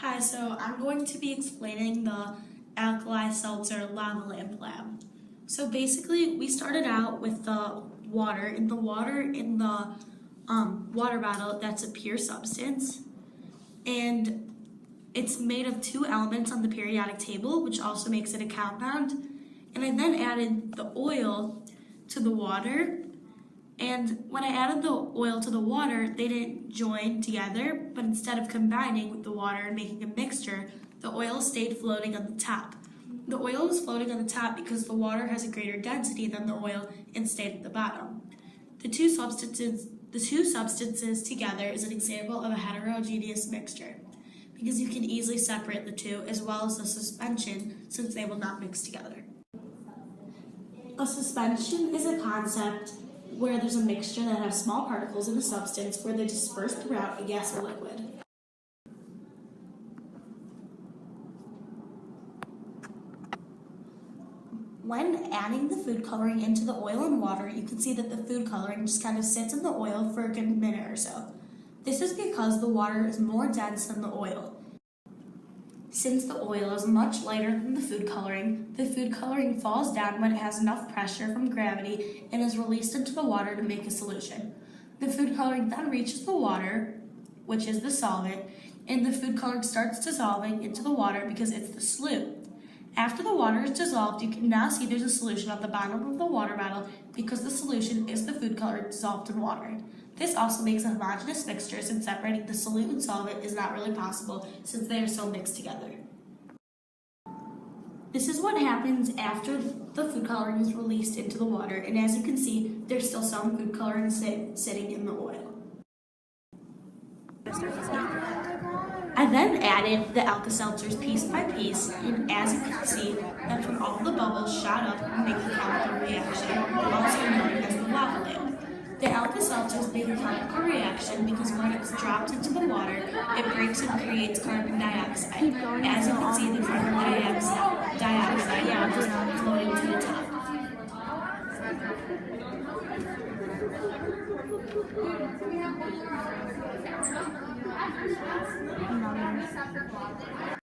Hi, so I'm going to be explaining the alkali seltzer lava lamp lab. So basically, we started out with the water. In the water bottle, that's a pure substance. And it's made of two elements on the periodic table, which also makes it a compound. And I then added the oil to the water. And when I added the oil to the water, they didn't join together, but instead of combining with the water and making a mixture, the oil stayed floating on the top. The oil was floating on the top because the water has a greater density than the oil and stayed at the bottom. The two substances together is an example of a heterogeneous mixture because you can easily separate the two as well as the suspension since they will not mix together. A suspension is a concept where there's a mixture that has small particles in a substance where they disperse throughout a gas or liquid. When adding the food coloring into the oil and water, you can see that the food coloring just kind of sits in the oil for a good minute or so. This is because the water is more dense than the oil. Since the oil is much lighter than the food coloring falls down when it has enough pressure from gravity and is released into the water to make a solution. The food coloring then reaches the water, which is the solvent, and the food coloring starts dissolving into the water because it's the solute. After the water is dissolved, you can now see there's a solution at the bottom of the water bottle because the solution is the food coloring dissolved in water. This also makes a homogeneous mixture since separating the solute and solvent is not really possible since they are so mixed together. This is what happens after the food coloring is released into the water, and as you can see, there's still some food coloring sitting in the oil. I then added the Alka-Seltzers piece by piece, and as you can see, that's when all the bubbles shot up and make a chemical reaction, also known as the lava lamp. The Alka-Seltzers make a chemical reaction because when it's dropped into the water, it breaks and creates carbon dioxide. As you can see, the carbon dioxide now just floating to the top.